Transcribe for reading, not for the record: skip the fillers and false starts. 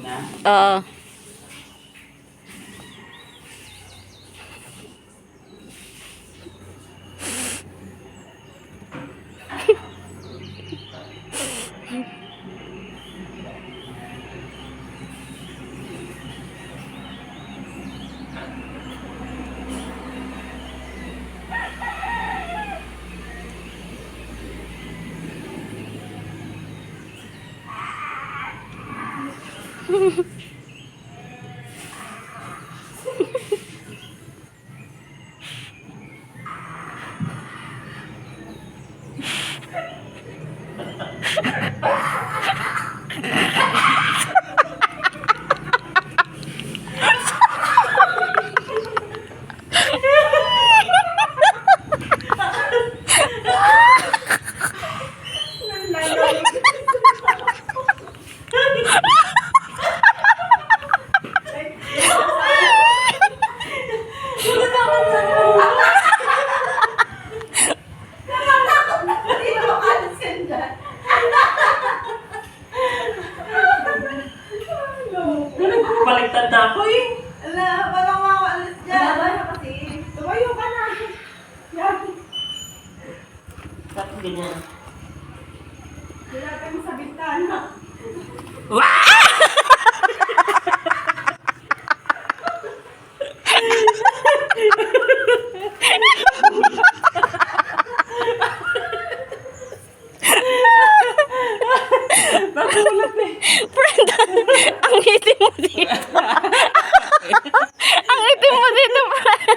una. Oo. Baliktad na ako eh. Ala, walang makaalis dyan. Baba na kasi. Tumayo ka na. Yan. Bakit ganyan? Dilapay mo sa bintana. Wow!